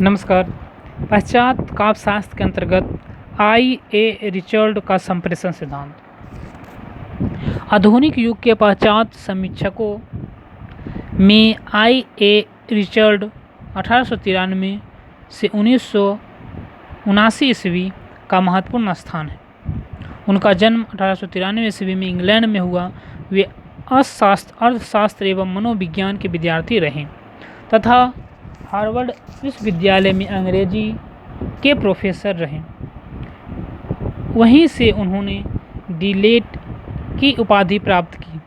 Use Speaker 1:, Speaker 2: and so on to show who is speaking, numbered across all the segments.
Speaker 1: नमस्कार। पाश्चात्य काव्यशास्त्र के अंतर्गत आई.ए. रिचर्ड का संप्रेषण सिद्धांत। आधुनिक युग के पाश्चात्य समीक्षकों में आई.ए. रिचर्ड 1893 से 1979 ईस्वी का महत्वपूर्ण स्थान है। उनका जन्म 1893 ईस्वी में इंग्लैंड में हुआ। वे अर्थशास्त्र एवं मनोविज्ञान के विद्यार्थी रहे तथा हार्वर्ड विश्वविद्यालय में अंग्रेजी के प्रोफेसर रहे। वहीं से उन्होंने डी.लिट की उपाधि प्राप्त की।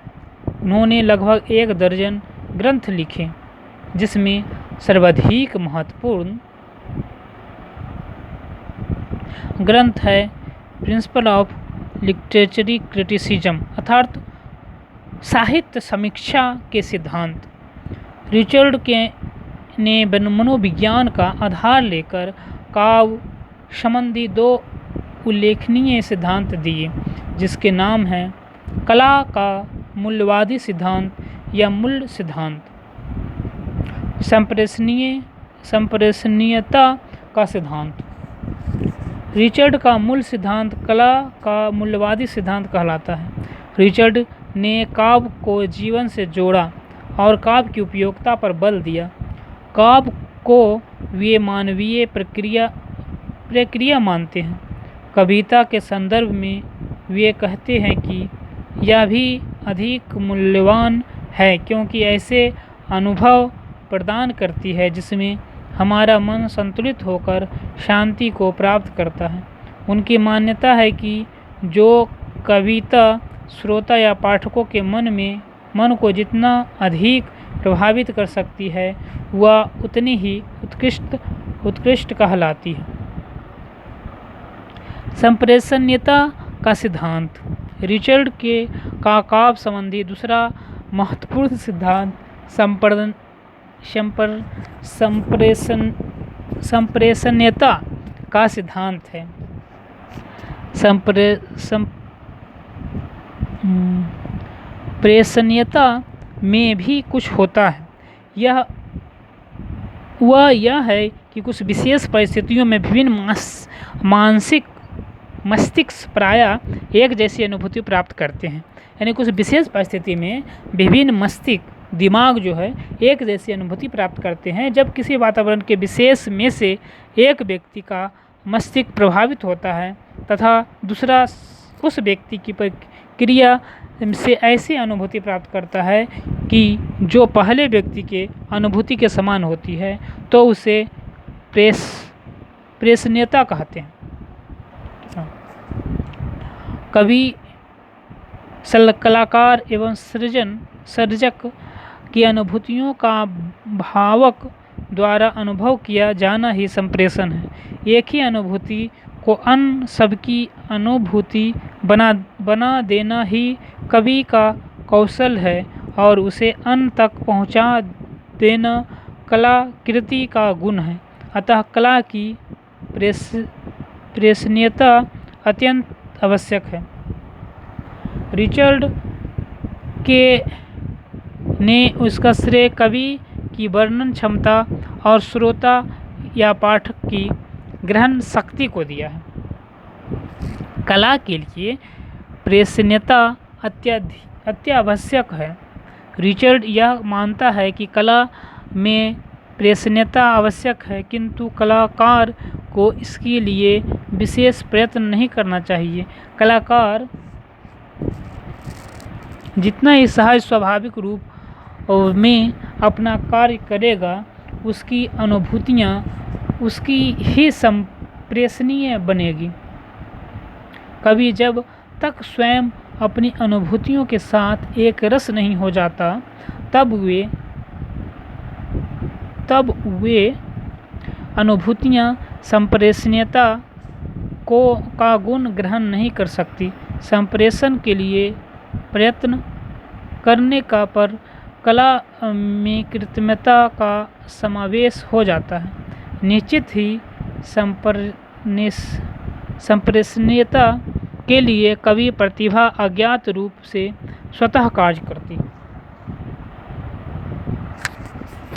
Speaker 1: उन्होंने लगभग 1 दर्जन ग्रंथ लिखे, जिसमें सर्वाधिक महत्वपूर्ण ग्रंथ है प्रिंसिपल ऑफ लिटरेचरी क्रिटिसिज्म अर्थात साहित्य समीक्षा के सिद्धांत। रिचर्ड ने मनोविज्ञान का आधार लेकर काव्य संबंधी 2 उल्लेखनीय सिद्धांत दिए, जिसके नाम हैं कला का मूल्यवादी सिद्धांत या मूल सिद्धांत, संप्रेषणीयता का सिद्धांत। रिचर्ड का मूल सिद्धांत कला का मूल्यवादी सिद्धांत कहलाता है। रिचर्ड ने काव्य को जीवन से जोड़ा और काव्य की उपयोगिता पर बल दिया। काव्य को वे मानवीय प्रक्रिया मानते हैं। कविता के संदर्भ में वे कहते हैं कि यह भी अधिक मूल्यवान है क्योंकि ऐसे अनुभव प्रदान करती है जिसमें हमारा मन संतुलित होकर शांति को प्राप्त करता है। उनकी मान्यता है कि जो कविता श्रोता या पाठकों के मन को जितना अधिक प्रभावित कर सकती है, वह उतनी ही उत्कृष्ट कहलाती है। संप्रेषणीयता का सिद्धांत। रिचर्ड का काव्य संबंधी दूसरा महत्वपूर्ण सिद्धांत संप्रेषणीयता का सिद्धांत है। संप्रेषणीयता में भी कुछ होता है। यह है कि कुछ विशेष परिस्थितियों में विभिन्न मस्तिष्क प्रायः एक जैसी अनुभूति प्राप्त करते हैं। यानी कुछ विशेष परिस्थिति में विभिन्न मस्तिष्क दिमाग जो है एक जैसी अनुभूति प्राप्त करते हैं। जब किसी वातावरण के विशेष में से एक व्यक्ति का मस्तिष्क प्रभावित होता है तथा दूसरा उस व्यक्ति की प्रक्रिया से ऐसी अनुभूति प्राप्त करता है कि जो पहले व्यक्ति के अनुभूति के समान होती है, तो उसे प्रेषणीयता कहते हैं। कवि, कलाकार एवं सर्जक की अनुभूतियों का भावक द्वारा अनुभव किया जाना ही संप्रेषण है। एक ही अनुभूति को अन्य सबकी अनुभूति बना देना ही कवि का कौशल है और उसे अन्य तक पहुंचा देना कलाकृति का गुण है। अतः कला की प्रेषणीयता अत्यंत आवश्यक है। रिचर्ड ने उसका श्रेय कवि की वर्णन क्षमता और श्रोता या पाठक की ग्रहण शक्ति को दिया है। कला के लिए प्रेषणीयता अत्यावश्यक है। रिचर्ड यह मानता है कि कला में प्रेषणीयता आवश्यक है, किंतु कलाकार को इसके लिए विशेष प्रयत्न नहीं करना चाहिए। कलाकार जितना ही सहज स्वाभाविक रूप में अपना कार्य करेगा, उसकी अनुभूतियाँ उसकी ही संप्रेषणीय बनेगी। कवि जब तक स्वयं अपनी अनुभूतियों के साथ एक रस नहीं हो जाता, तब वे अनुभूतियाँ संप्रेषणीयता का गुण ग्रहण नहीं कर सकती। संप्रेषण के लिए प्रयत्न करने का पर कला में कृत्रिमता का समावेश हो जाता है। निश्चित ही संप्रेषणीयता के लिए कवि प्रतिभा अज्ञात रूप से स्वतः कार्य करती है।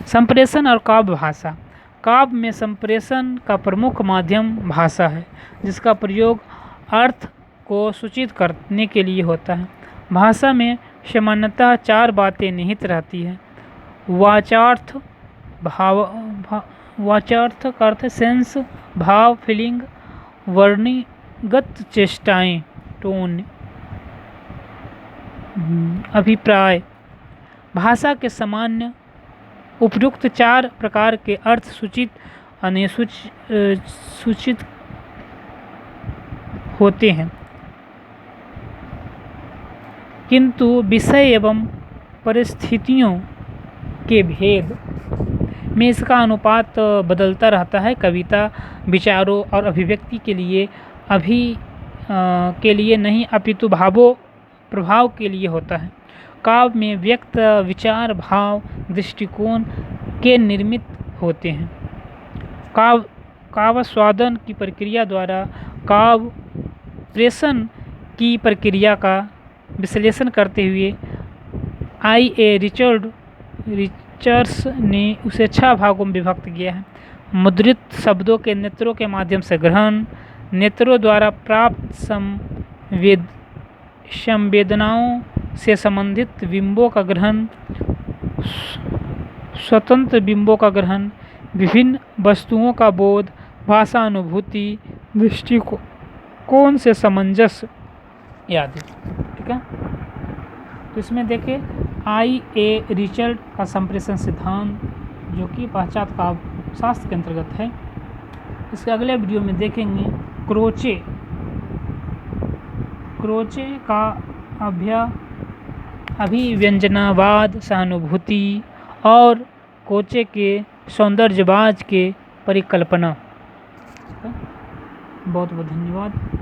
Speaker 1: संप्रेषण और काव्य भाषा। काव्य में संप्रेषण का प्रमुख माध्यम भाषा है, जिसका प्रयोग अर्थ को सूचित करने के लिए होता है। भाषा में सामान्यतः 4 बातें निहित रहती है। वाचार्थ, वाचार्थ का अर्थ सेंस, भाव फीलिंग, वर्णीगत चेष्टाएं टोन, अभिप्राय। भाषा के सामान्य उपयुक्त 4 प्रकार के अर्थ सूचित सूचित होते हैं, किंतु विषय एवं परिस्थितियों के भेद में इसका अनुपात बदलता रहता है। कविता विचारों और अभिव्यक्ति के लिए नहीं अपितु प्रभाव के लिए होता है। काव्य में व्यक्त विचार भाव दृष्टिकोण के निर्मित होते हैं। काव्यास्वादन की प्रक्रिया द्वारा काव्य प्रेषण की प्रक्रिया का विश्लेषण करते हुए I.A. रिचर्ड्स ने उसे 6 भागों में विभक्त किया है। मुद्रित शब्दों के नेत्रों के माध्यम से ग्रहण, नेत्रों द्वारा प्राप्त संवेदनाओं से संबंधित बिंबों का ग्रहण, स्वतंत्र बिंबों का ग्रहण, विभिन्न वस्तुओं का बोध, भाषा अनुभूति, दृष्टिकोण से सामंजस्य आदि। ठीक है, तो इसमें देखें I.A. रिचर्ड का संप्रेषण सिद्धांत, जो कि पाश्चात्य काव्य शास्त्र के अंतर्गत है। इसके अगले वीडियो में देखेंगे क्रोचे का अभिव्यंजनावाद, सहानुभूति और कोचे के सौंदर्यवाद के परिकल्पना। बहुत बहुत धन्यवाद।